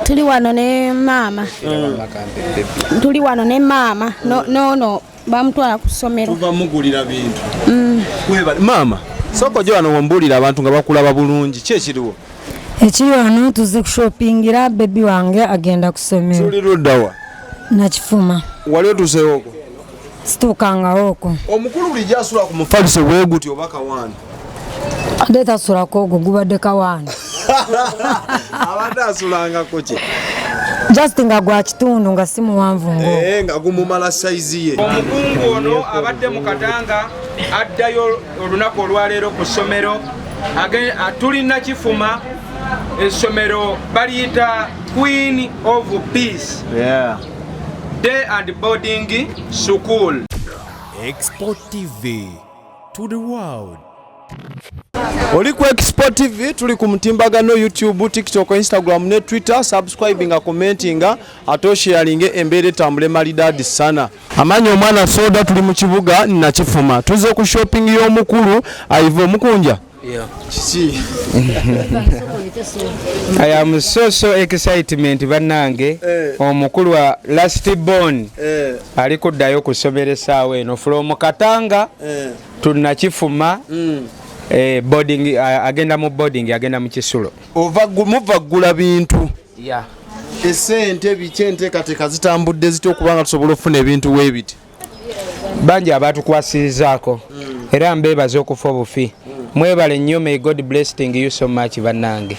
Tuli wano ne mama. Tuli wano ne mama. No. Bamutwala ku ssomero. Tuva mugulira bintu. Weba mama. Soko jo wano wambulira abantu nga bakulaba bulungi. Ki ekiriwo? Ekiri wano tuze kushopingira baby wange agenda ku ssomero. Tuli luddawa. Nakifuma. Wali otuseewo okwo? Situukangawo okwo. Omukulu buli gy'asula ku mufaliso bwe guti oba kawaani? Ate tasulako ogwo gubadde kawaani. Abadde asulangako ki? Just nga gwa kitundu nga si muwanvu ngo. Nga gumumala sayizi ye. Omukungu ono abadde mu Katanga addayo olunaku olwaleero ku ssomero. Tulina Kifuma essomero baliyita Queen of Peace. Yeah. Day and boarding school. xpotv to the world. Oli ku xpotv tuli ku mutimbagano YouTube, TikTok, Instagram ne Twitter. Subscribinga, commentinga, ato sharinge embeera etambule malidadi sana. Amanyi omwana soda tuli mu kibuga na Kifuma. Tuze ku shopping y'omukulu Aivo Mukunja. Yeah. Si. I am so excitement bannange. Omukulu wa last born ali kuddayo ku ssomero essaawa eno from Katanga tuna Kifuma. Boarding agenda mu boarding agenda mu Kisulo. Muvaggula bintu. Yeah. Esente bikyente katika zitambudde ziti okubanga tusobola okufuna ebintu weebiti. Banji abatukwasirizaako era mbeebaza okufa obufi. Mwebale nnyo, may God blessing you so much bannange.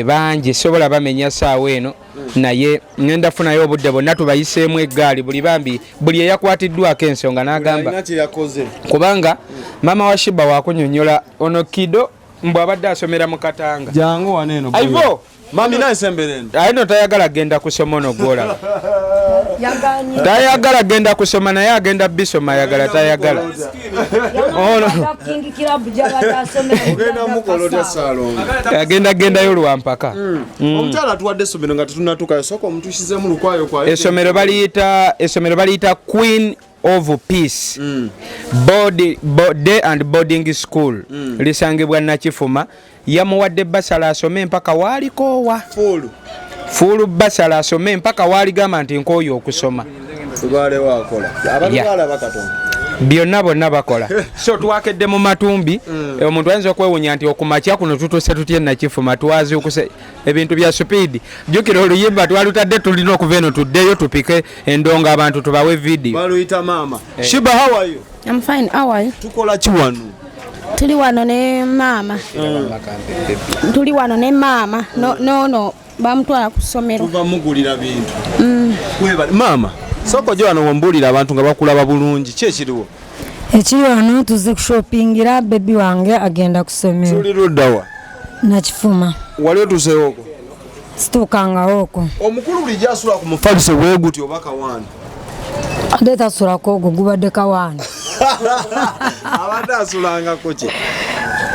Banji sobola bamenya ssaawa eno naye ngenda funayo obudde bonna tubayiseemu eggaali buli eyakwatiddwako ensonga n'agamba kubanga mama wa Sheebah wakunyonyola ono kido mbw abadde asomera mu Katanga. Jangu waneeno. Aivo mami naye semberendo. Ayino tayagala genda kusoma ono gwolaba. Tayagala genda kusoma naye agenda bisoma ayagala tayagala. Agenda yo lwampaka. Omukyala tuwadde essomero nga tetunnatuukayo sooka omutuusizemu lukwayo kwayo. Essomero baliyita Queen of Peace. Day and boarding school. Lisangibwa na Kifuma. Yamuwadde basala asome mpaka walikowa. Fulu basala asome mpaka waligamba nti nkooyo okusoma. Tubale wakola. Abatwala bakatonda. Byonna bakola. So twakedde mu matumbi omuntu ayinza okwewunya nti okumakya kuno tutuse tutye na Kifuma twazi okuse ebintu bya speed. Jukira oluyimba twalutadde tulina okuva eno tuddeyo tupike endonga abantu tubawe video. Baluyita mama. Sheebah, how are you? I'm fine. How are you? Tukola ki wano? Tuli wano ne mama. Tuli wano ne mama. No. Bamutwala ku ssomero. Tuva mugulira bintu. Weba mama. Soko jo wano wambulira abantu nga bakulaba bulungi. Ki ekiriwo? Ekiri wano tuze kushopingira baby wange agenda ku ssomero. Tuli luddawa. Nakifuma. Wali otuseewo okwo? Situukangawo okwo. Omukulu buli gy'asula ku mufaliso bwe guti oba kawaani? Ate tasulako ogwo gubadde kawaani. Abadde asulangako ki?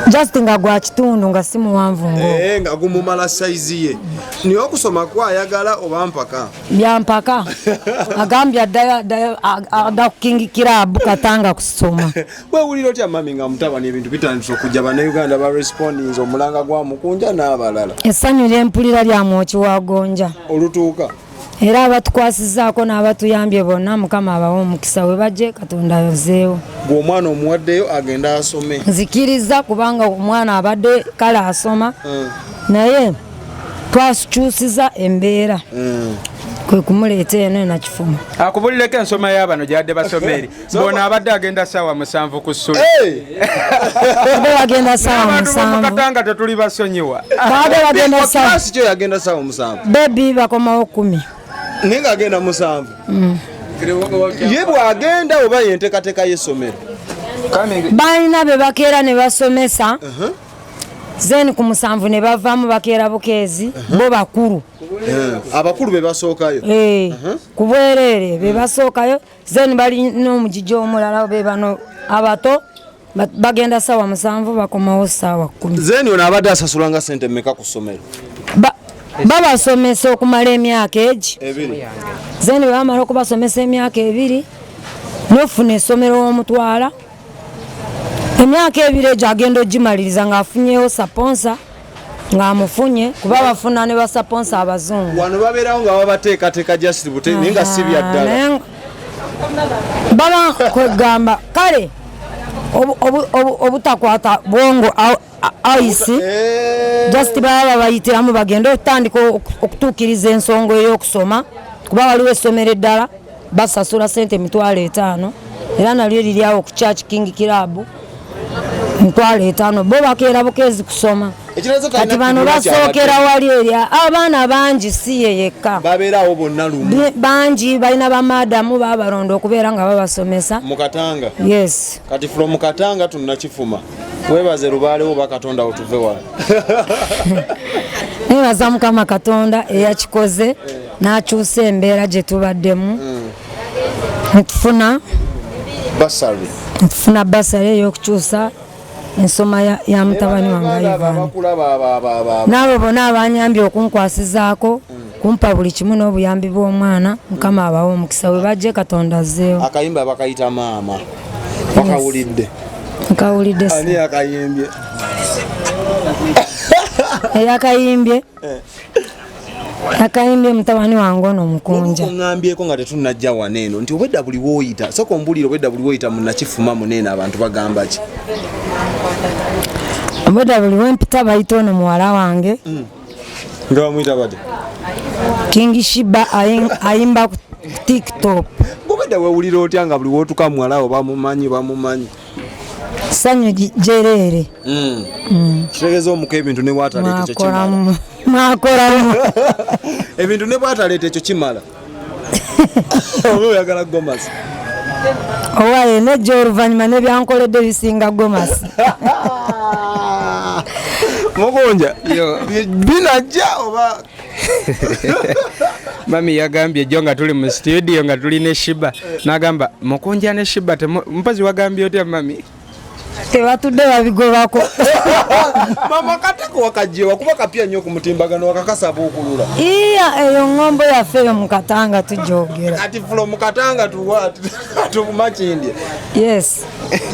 Just nga gwa kitundu nga si muwanvu ngo. Nga gumumala sayizi ye. Niye okusoma kwayagala oba mpaka? Byampaka. Agambye adda kukingikira Katanga kusoma. Weewulira otya mami nga mutabani ebintu bitandise okujja bannayuganda ba respondings omulanga gwa Mukunja n'abalala? Essanyu ly'empulira lya Mwoki wa Gonja. Olutuuka? Era abatukwasizaako n'abatuyambye bonna Mukama abawe omukisa we bajje Katonda ayozeewo. Gwe omwana omuwaddeyo agenda asome? Nzikiriza kubanga omwana abadde kale asoma naye twasikyusiza embeera kwe kumuleeta eno na Kifuma. Akubulireko ensoma y'abano gyadde basomeri. Bona abadde agenda ssaawa 7 ku ssula. Bagenda ssaawa 7. Katanga tetuli basonyiwa. Bagenda ssaawa. Klasi kyo yagenda ssaawa 7. Baby bakomawo 10. Ninga agenda 7. Ye bw'agenda oba yenteekateeka y'essomero? Balina be bakeera ne basomesa. Zeni ku 7 ne bavaamu bakeera bukeezi bo bakulu. Abakulu be basookayo? Ku bwereere be basookayo. Zeni balina omugijjo omulala be bano abato bagenda ssaawa 7 bakomawo ssaawa 10. Zeni ono abadde asasulanga ssente mmeka ku ssomero? Babasomesa okumala emyaka egi 2. Zeni bamala okubasomesa emyaka 2 nofuna essomero w'omutwala emyaka 2 egyo agenda ogimaliriza ng'afunyeewo saponsa ng'amufunye kuba bafuna ne basaponsa abazungu wano babeerawo nga babateekateeka just bute naye nga si bya ddala baba kwegamba kale obutakwata bwongo ayisi just baba bayitiramu bagenda okutandika okutuukiriza ensonga ey'okusoma kuba waliwo essomero eddala basasula sente 5,000 era nalyo liryawo ku Church King Club 5,000 bo bakeera bukeezi kusoma kati bano basookera wali erya abaana bangi si ye yekka babeerawo bonna lumu bangi balina bamadamu babalonda okubeera nga babasomesa mu Katanga. Yes, kati from Katanga tunnakifuma webaze lubaalewo bakatonda otuve wano nebaza Mukama Katonda eyakikoze n'akyusa embeera gye tubaddemu tufuna basale ey'okukyusa ensoma ya mutabani wange Ivan n'abo bonna abanyambye okunkwasizaako kumpa buli kimu n'obuyambi bw'omwana Mukama abawe omukisa we bajje Katonda azzeewo. Akayimba bakayita maama bakawulidde nkawulidde ani akayimbye eyakayimbye akayimbye mutabani wange ono Mukunja ŋŋambyeko nga tetunnajja wano eno nti obwedda buli wooyita sooka ombulire obwedda buli wooyita munnakifuma muneeno abantu bagamba ki obwedda buli wempita bayita ono muwala wange nga bamuyita bate King Sheebah ayimba ku TikTok obwedda wewulira otya nga buli wootuka muwalawo bamumanyi sanyu jereere kitegeeza omuka ebintu ne bwataleeta ekyo kimala mwakolamu ebintu ne bwataleeta ekyo kimala oba oyagala gomasi owaye nejja oluvannyuma nebyankoledde bisinga gomasi Mugonja binajja oba mami yagambye jjo nga tuli mu studio nga tuli ne Sheebah n'agamba Mukunja ne Sheebah mpazi wagambye otya mami tebatudde babigobako mama katako wakajjewa kuba kapya nnyo ku mutimbagano wakakasaba okulula eyo ng'ombo yaffe eyo mu Katanga tujogera kati fulo mu Katanga tukumakindye yes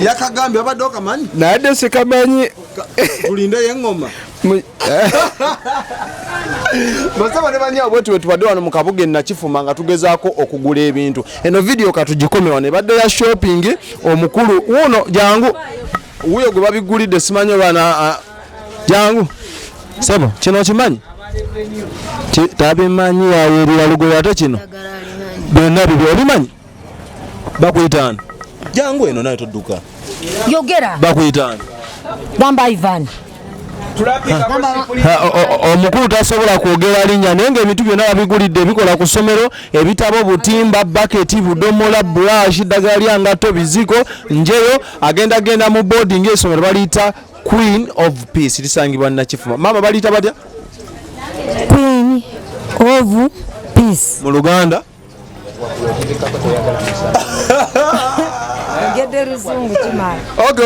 yakagambye abadde okamanyi nadde sikamanyi tulindeyo eŋŋoma basaba ne banyawo bwetu wetubadde wano mu kabuga Nakifuma nga tugezaako okugula ebintu eno vidiyo katugikome wano ebadde ya shopping omukulu wuno jangu wuyo gwe babigulidde simanyi bana jangu sebo kino kimanyi tabimanyi yayerira lugoye ate kino byonna bibyo obimanyi bakuyitaana jangu eno naye todduka yogera bakuyitaana gamba Ivan omukulu tasobola kwogera linnya naye ng'ebintu byonna babigulidde bikola ku ssomero ebitabo butimba baketi budomola brush ddagala lya ngatto biziko njeyo agenda mu boarding essomero baliyita Queen of Peace lisangibwa Nakifuma mama baliyita batya Queen of Peace mu Luganda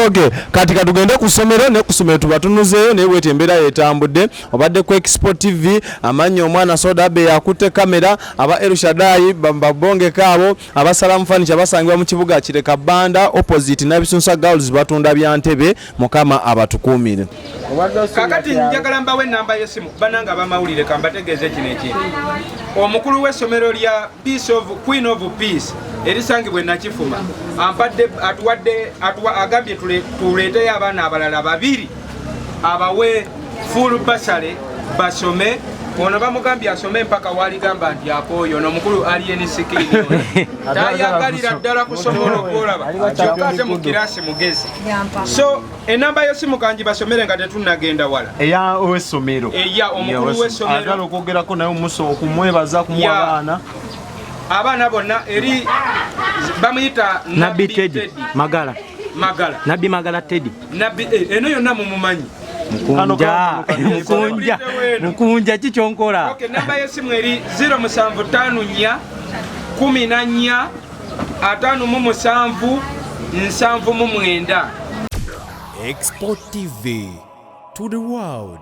Okay. Kati katugende ku ssomero ne ku ssomero tubatunuzeeyo naye bweti embeera yetambudde obadde ku xpotv amannyo omwana soda be yakutte kamera aba Elshadai babongeko abo abasalamu furniture basangibwa mu kibuga Kireka Banda opposite Nabisunsa Girls batunda bya Ntebe Mukama abatukuumire. Kakati njagala mbawe ennamba y'essimu bananga bamawulire kambategeeze kino ekintu omukulu w'essomero lya Queen of Peace erisangibwa Nakifuma ampadde agambye tuleeteyo abaana abalala babiri abawe full basale basome ono bamugambye asome mpaka waligamba nti akooyo ono omukulu alien sikini tayagalira ddala kusoma olw'okulaba kyokka ate mu kirasi mugezi so enamba y'essimu kanji basomere nga tetunnagenda wala eya ow'essomero eya omukulu w'essomero agala okwogerako naye omuso okumwebaza kumuwa abaana bonna eri bamuyita Nabbi Teddy Magala Nabbi Magala Teddy Nabbi eno yonna mumumanyi Mukunja kikyonkola. Okay, namba y'essimu eri 0754 14 57 79. Export TV to the world.